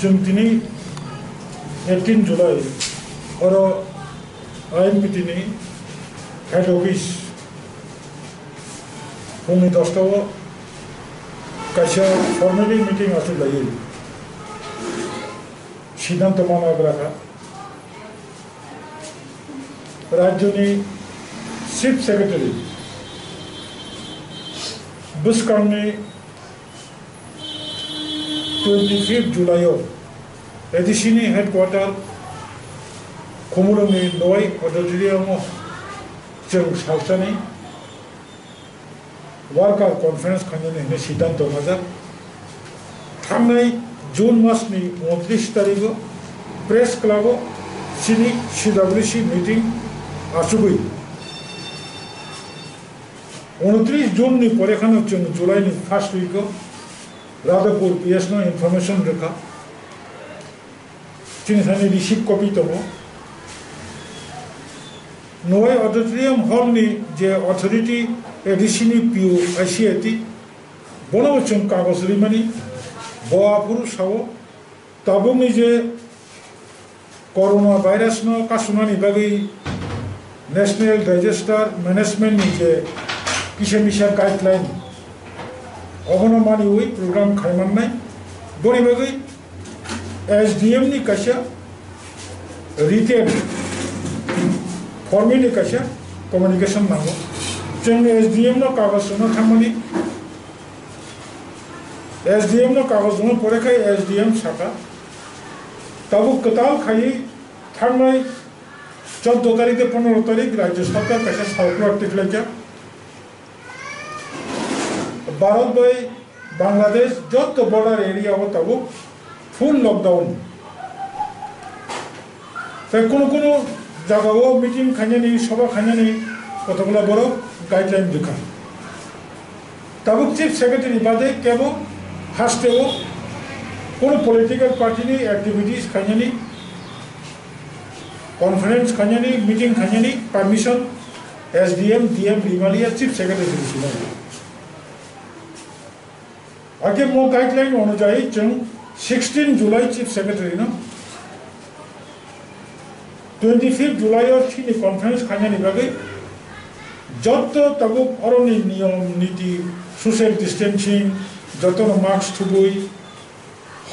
जों दिनै 18 जुलाइ और INPT नि हेड ऑफिस फुंनि 10टाव कायसा फर्मेलि मीटिंग आसुलायो सिद्धांत मावग्राखा राज्यनि चीफ सेक्रेटारि बुसकांनि 25 जुलाइआव एडिसिनि हेडक्वार्टार खमुलुंनि नय अडिटोरियामाव जों सावस्रानि वार्कार कन्फारेंस खालामनो सिद्धांत माजा थांनाय जून मासनि 29 तारिखआव प्रेस क्लाबाव सिनि CWC मीटिंग आसुबै 29 जूननि परेखानो जों जुलाइनि फर्स्ट वीकआव राधापुर PS नो इनफरमेशन रेखा चिन्सानि रिसीव कपि दङ नय ऑडिटोरियम हॉल नि जे अथॉरिटी एडिसिनि PO ICAT बनाव जों कागज रिमानि बआपुर साव ताबुंनि जे कोरोना वायरस नो कासुनानि बागै नेशनल डिजास्टर मैनेजमेंट नि जे किसा गाइडलाइन अबनो मानिवै प्रोग्राम खालामनाय बोरै बागै SDM नि काशा रिटेन फॉर्मेली काशा कम्युनिकेशन नांगौ जों SDM नो कागज नो थांमानि SDM नो कागज नो परेखाय SDM साका ताबु कताल खाई थांनाय 14 तारिख 15 तारिख राज्य सरकार काशा साउकुलार टिकलाइजा Bharat by Bangladesh Jat border area हो तब फुल लॉकडाउन कोनो जगह मीटिंग खानी सभा खानी कतगुला बड़ गाइडलाइन दिखा तब चीफ सेक्रेटारि बादे केवल हास्टेव कोनो पॉलिटिकल पार्टी नि एक्टिविटीज खानी कॉन्फ्रेंस खानी मीटिंग खानी परमिशन SDM DM रिमालिया चीफ सेक्रेटारि आगे मो गाइडलाइन अनुजाई जों 16 जुलाई चीफ सेक्रेटारि नो 25 जुलाई और चिनी कॉन्फ्रेंस खानी बागै जत तब अरनि नियम नीति सोशल डिस्टेंसिंग जत मास्क थुबुई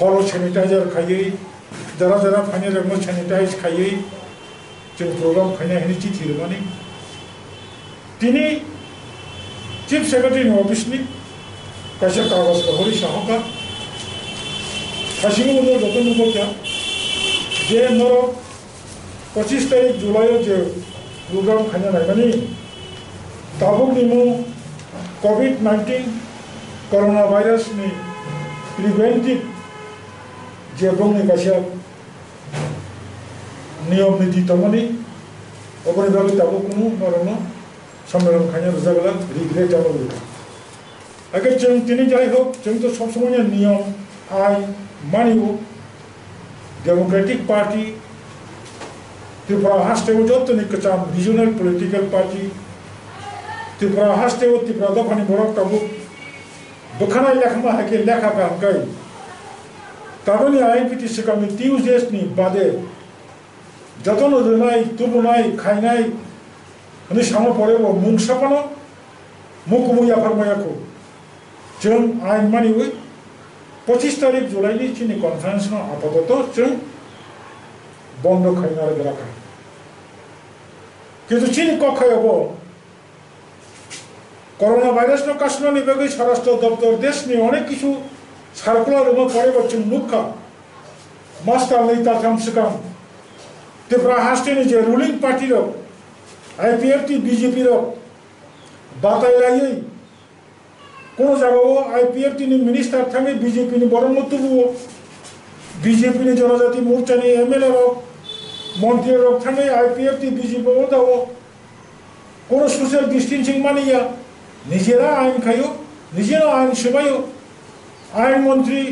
हल सैनिटाइजर खायै जरा जरा फानि रंग सैनिटाइज खायै जों प्रोग्राम खायना हनि चिठी रमानि दिनै चीफ सेक्रेटारि ऑफिस नि कैसे कागज हरी साहका हासिंग उन्होंने जतन को क्या जे मोर 25 तारीख जुलाई जे प्रोग्राम खाने नायमानि ताबुक निमु COVID-19 कोरोना वायरस नि प्रिवेंटिव जे बुंनि कैसे नियम नीति तमनि अपने बागै ताबुक नु नरनो सम्मेलन खाने रजागला रिग्रेट जानो अगर जों दिनै जाय होक जों तो सब समय नियम आइन मानियो डेमोक्रेटिक पार्टी त्रिपुरा हास्टेव जतनि कचाम रिजनल पॉलिटिकल पार्टी त्रिपुरा हास्टेव त्रिपुरा दफानि बरक ताबु बखानाय लेखा हाके लेखा गांगाय ताबनि INPT सिगांनि टिउजडेस नि बादे जतन रोनाय तुबुनाय खायनाय नि सामो परेबो मुंसापानो मुकुमुया फरमायाखौ जों आइन मानिवै 25 तारीख जुलाई चिनी कॉन्फ्रेंस नो आपातत जों बंद खायना रखा किंतु चिनी कखायाबो कोरोना वायरस नो कासनानि बागै स्वराष्ट्र दफ्तर देशनि अनेक किछु सार्कुलार मा परेबो जों नुखा मास्टार लैता थाम सिगां त्रिपुरा हास्टेनि जे रुलिंग पार्टी रो IPFT BJP रो बातायलायै कोनो जगह IPFT नि मिनिस्टर थांगे BJP नि बरं तुबुओ BJP नि जनजाति मोर्चा नि MLA रो मंत्री रो थांगे IPFT BJP ओ दाओ कोनो सोशल डिस्टेंसिंग मानिया निजेरा आइन खायो निजेरा आइन सेबायो आइन मंत्री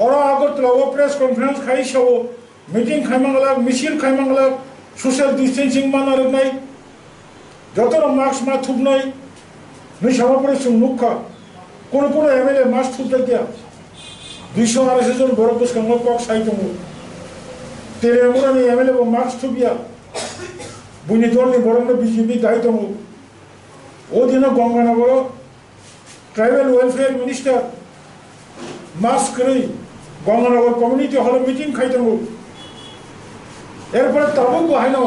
और आगरतलाव प्रेस कॉन्फ्रेंस खाइसावो मीटिंग खाइमांगला मिছিল खाइमांगला सोशल डिस्टेंसिंग मानारनाय जतन मास्क मा थुबनाय नि सामापरे सुमुखा कोनो MLA मास्क थुबदा गया 200 জন বড় পুষ্কাঙ্গ কক সাইতঙ্গ তেলেঙ্গানাनि एमएलए बो मार्क्स थुबिया बुनि दलनि बरंनो बीजेपी दायित्वंग ओ दिन Ganganagar tribal welfare minister marks करी गंगानगर कम्युनिटी हल मीटिंग खाइतंग एरपर ताबुक बाहायनो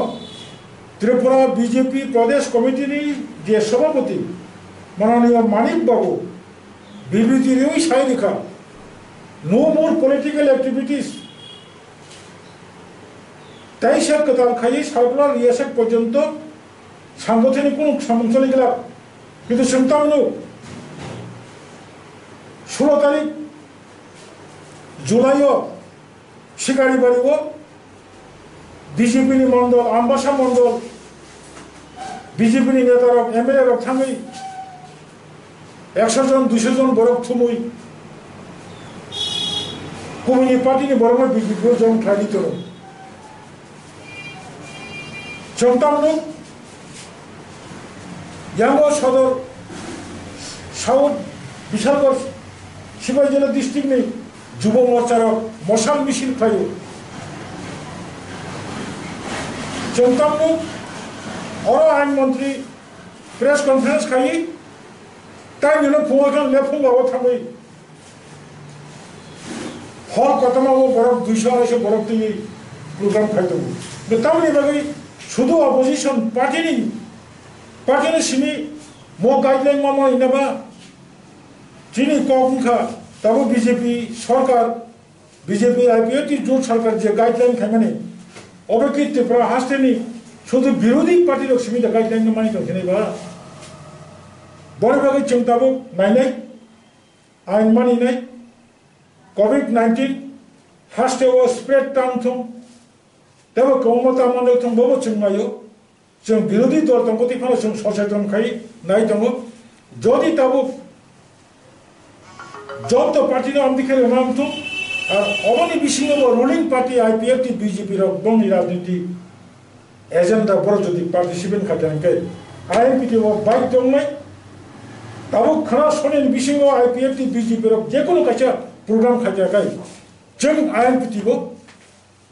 त्रिपुरा बीजेपी प्रदेश कमिटिनि जे सभापति माननीय मानिक बाबू বিবৃতি রেই সাই লেখা নো মোর পলিটিক্যাল অ্যাক্টিভিটিস 23 কতাল খাই সার্কুলার রিয়াসেক পর্যন্ত সাংগঠনিক কোন সমস্যা গেল কিন্তু সন্তানো 16 তারিখ জুলাইও শিকারি বাড়িব বিজেপি মন্ডল আমবাসা মন্ডল বিজেপি নেতার এমএলএ রক থাঙ্গি 100 জন 200 জন বরক থুমুই কমিউনি পার্টিনি বরং বিজেপি জন খাইতো চন্তামনু ইয়াঙ্গো সদর সাউথ বিশালগড় শিবাই জেলা ডিস্ট্রিক্ট নেই যুব মোর্চার মশাল মিছিল খাইও চন্তামনু অর আইনমন্ত্রী প্রেস কনফারেন্স খাই তাই জন্য ফুয়াখান লেফুং বাবা থামই হল কতমাও বরফ 200 বরফ তিনি প্রোগ্রাম খাইতো তামনি বাকি শুধু অপোজিশন পার্টিনি সিনি মো গাইডলাইন মামা ইনাবা চিনি কমখা তাবো বিজেপি সরকার বিজেপি আইপিএটি জোট সরকার যে গাইডলাইন খাইমানে অবকি ত্রিপুরা হাসতেনি শুধু বিরোধী পার্টির সিমিটা গাইডলাইন মানিত যেনেবা বড় বাকি চিন্তাবো নাইনাই আইন মানিনাই COVID-19 হাসতে ও স্প্রেড টানথম তেবো কমতা মনে থম ববো চিংমায়ো जों বিরোধী দল তঙ্গতি ফানো जों সচেতন খাই নাই দङ যদি তাবো যত পার্টি আমদিকে নামতো আর অবনি বিসিংব রুলিং পার্টি আইপিএফটি বিজেপি র বংনি রাজনীতি এজেন্ডা বড় যদি পার্টিসিপেন্ট খাটানকে আইএনপিটি ও বাইক দংনাই তাবো খানা সনেন বিসিংব আইপিএফটি বিজেপি র যে কোনো কাছে প্রোগ্রাম খাটাকাই जों आईएनपीटी को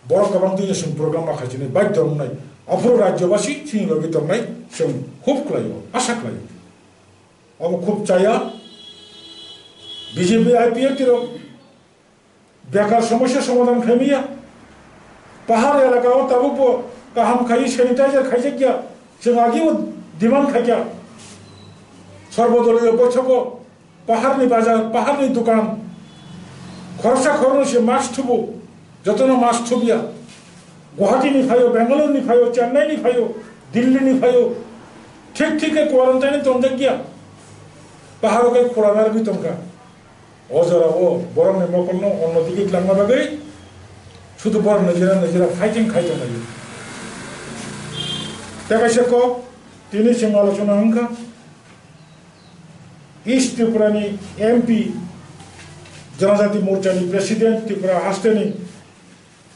बड़ गोबां दिन प्रग्राम माखासे बाइक दंनाय अफर राज्यवासी सिंहलि दंनाय जों खूब खालायो आशा खालायो अब खूब चाया बीजेपी आईपीएफटी बेकार समस्या समाधान खाइमिया पहाड़ एलाका ताबो गाहाम खाई सैनिटाइजार खाइजे गया जों आगे डिमांड खाइया सर्वदलीय बैठक पहाड़नि बाजार पहाड़नि दुकान खरसा खरनसे मास थुबो जतन मास थुबिया गुवाहाटी फायो बेंगालुरु फायो चेन्नई फायो दिल्ली फायो ठीक ठीक क्वारंटाइन तंजा गया पहाड़ के खोलानार भी तंका अजरा ओ बरं मकल अन्नदिके लांगा बागै शुद्ध बर नजरा नजरा फाइटिंग खाइतो नायो देखाइसे को तिनि सिंह आलोचना अंका ईस्ट त्रिपुरानि एमपी जनजाति मोर्चानि प्रेसिडेंट त्रिपुरा हास्टेनि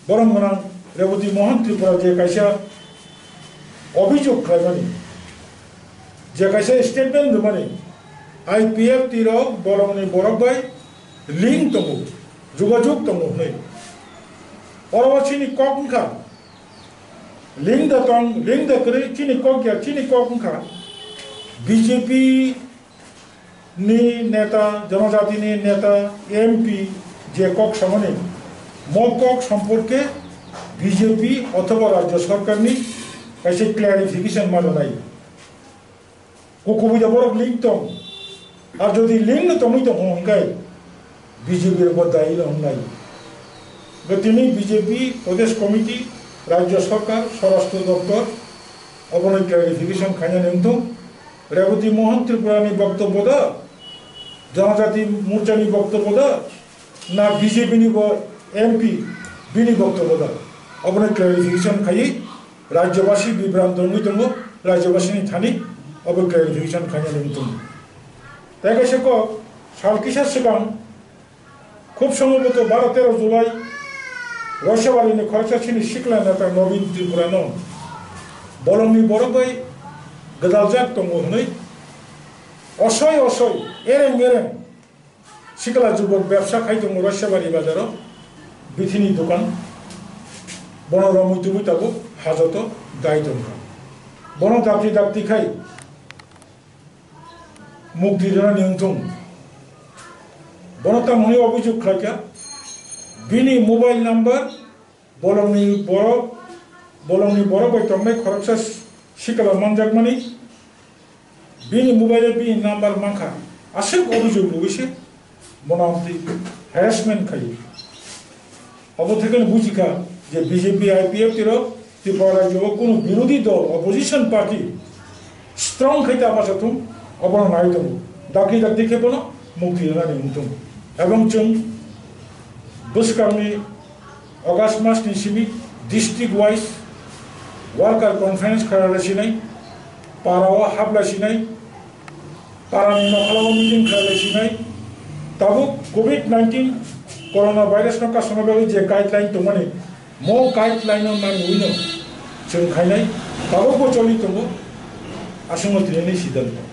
बरंगना रेवती मोहन त्रिपुरा जे कैसा अभियोग खालामनि जे कैसा स्टेटमेंट दमानि आईपीएफ तिर बरंगनि बरबाय लिंक दङ जुगाजुग दङ नै अरवाचिनि ककंखा लिंक दतं लिंक दकरै चिनि ककया चिनि ककंखा बीजेपी नि नेता जनजाति नि नेता एमपी जे कक समने मकक सम्पर्के बीजेपी अथवा राज्य सरकार नि कैसे क्लैरिफिकेशन माननाय कोकोबुजा बरक लिंक दं और जदि लिंक तमै तो हंगाय बीजेपी र बदाई हंगाय गतिनि बीजेपी प्रदेश कमिटी राज्य सरकार स्वराष्ट्र दफ्तर अबनै क्लैरिफिकेशन खाइना नेमथं रेवती मोहन त्रिपुरानि वक्तव्य दा जनजाति मोर्चानि वक्तव्य दा ना बीजेपी नि एमपी बिनि वक्तव्य दा अबनै क्लैरिफिकेशन खाइ राज्यवासी विभ्रांत दङ राज्यवासी थानि अब क्लैरिफिकेशन खाइना नेमथं देखाइसे को सालकिसा सिगां खूब सम्भवत 12-13 जुलाई रसबारिनि खरसासिनि सिख्ला नेता नवीन त्रिपुरानो बलंनि बरबाय गदालजाक दङ हनै असय असय एरें एरें सिकला जुबक व्यवसा खाइदों रसियाबारी बाजाराव बिथिनि दखान बन रमुइतुबु ताबो हाजत दाय दं बन दाबति दाबति खाय मुख दिरना नियंत्रण बन तामनि अभियोग खायका बिनि mobile number bolongni borok bai tongmai khoroksa sikala manjakmani bini mobile bini number mangkha asik obhijog lugise monamti harassment khai obo theke bujika je BJP IPF tiro Tripura jo kono birodhi dol opposition party strong khaita basatum obono naitum daki dakti khebono mukti na nimtum ebong chung buskarni August mas ni simi district wise worker conference kharala sinai parawa habla sinai parani nokalawa meeting kharala sinai tabu COVID-19 coronavirus no kasona bagi je guideline to mane mo guideline on man wino chung khainai tabu ko choli to asungo treni siddhanto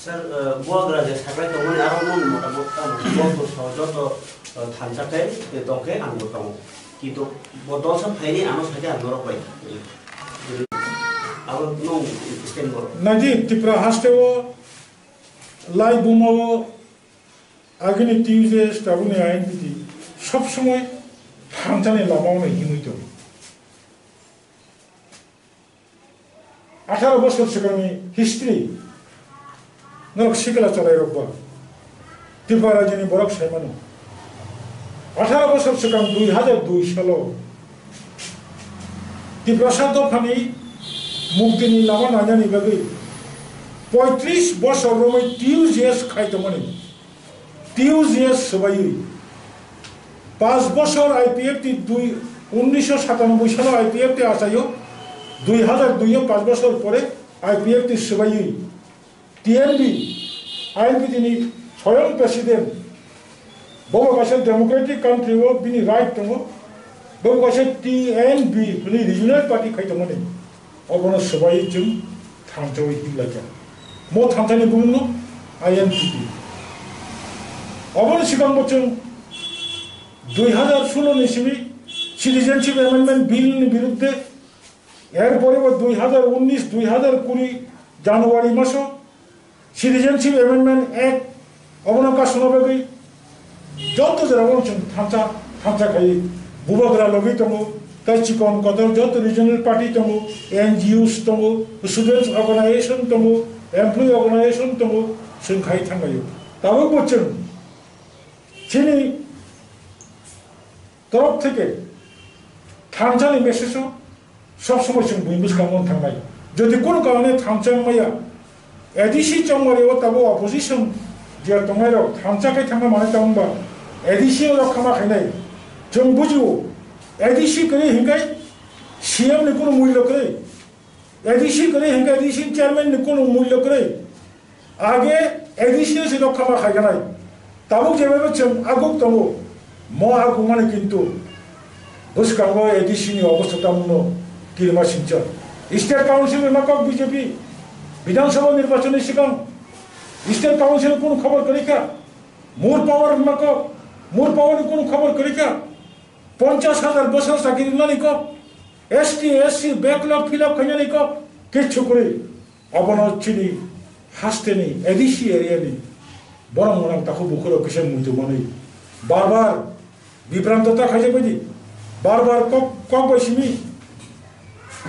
sir buagra je sakai to mane aro non mota mota bo sojoto थांजाथाय दंखे आंबो दं किन्तु बदल सब फाइनि आनो साके आनो रबाय आरो no stand बर Nazi Tripura हास्टेव लाई बुमाव आगेनि टिउजे स्टाबुनि आइन बिदि सब समय थांजाने लामावनो हिमैतो 18 बोसोर सिगांनि हिस्ट्री नरक सिगला चलाय रब्बा त्रिपुरा रायजोनि बरक सायमानो 18 বছর सिगां 2002 सालाव त्रिपुरा दफानि मुक्तिनि लामा नाजानि बागै 35 বছর रमै टिउजिएस खायदोंमोन टिउजिएस सबायै 5 বছর आईपीएफ টি 1997 सालाव आईपीएफ টি आसायो 2002 5 বছর পরে आईपीएफ টি सबायै টিএনবি आईपीटी स्वयं president Bobo kasih democratic country wo bini right tongo. Bobo kasih TNB bini regional party kai tongo ni. Obono sebaik jeng thamjawi hilaja. Mo thamjani bungno INPP. Obono sigang boceng 2016 ni simi citizenship amendment bill ni biruddhe. এরপরে 2019 2020 জানুয়ারি মাসে citizenship amendment act obono ka sunobegi যত যেরকম থামচা খাই বুবাগরা lobby তমু তাই চিকন কদর যত regional party তমু এনজিওস তমু স্টুডেন্টস অর্গানাইজেশন তমু এমপ্লয়ি অর্গানাইজেশন তমু जों খাই থাঙ্গাयो তাও বলছেন চিনি তরফ থেকে থামচানি মেসেজও সবসময় जों বইমিস কামন থাঙ্গাই যদি কোনো কারণে থামচামাইয়া এডিসি চংমারিও তাবো অপোজিশন যে দंगाइराव थामचाखाय थांगा माने तांबा एडिसि रखामा खायनाय जों बुजियो एडिसि करे हिंगाय सीएम नि कोनो मूल्य करे एडिसि करे हिंगाय एडिसि चेयरमैन नि कोनो मूल्य करे आगे एडिसि से रखामा खायनाय ताबो जेबे जों आगुक दङो म आगु माने किन्तु बुसकांगो एडिसि नि अवस्था तामनो किरमा सिंचा स्टेट काउंसिल माकक बीजेपी विधानसभा निर्वाचननि सिगां स्टेट काउंसिल को खबर करेका मोर पावर मको मोर पावर को खबर करेका 50,000 बसर साकिर नानिको एसटी एससी बैकलॉग फिलअप खन्यानिको किच्छु करे अबनो चिनी हास्टेनी एडिसि एरियानि बरं मोनां ताखौ बुखरो किसे मुइतो मानै बार-बार बिभ्रान्तता खायजे बायदि बार-बार कक बायसिनि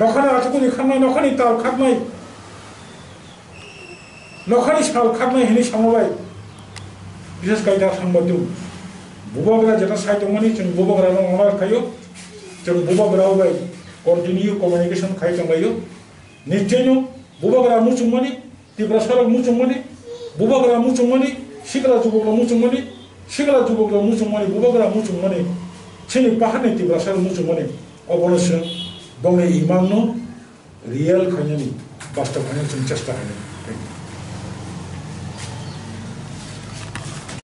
नखाना आथुकुनि खानाय नखानि ताल खाकनाय नखानि साल खाकनाय हिनि सामबाय बिसेस गायदा थांबादु बुबाग्रा जेटा साइतमनि जों बुबाग्रा नङा खायो जों बुबाग्रा बाय कन्टिन्यू कम्युनिकेशन खाय थांबायो निश्चयनो बुबाग्रा मुचुमनि त्रिपुरा सरक मुचुमनि बुबाग्रा मुचुमनि सिगला जुबग्रा मुचुमनि सिगला जुबग्रा मुचुमनि बुबाग्रा मुचुमनि चिनि पाहानि त्रिपुरा सरक मुचुमनि अबनसो दंनि इमाननो रियल खायनि बास्तव खायनि जों चेष्टा खायनि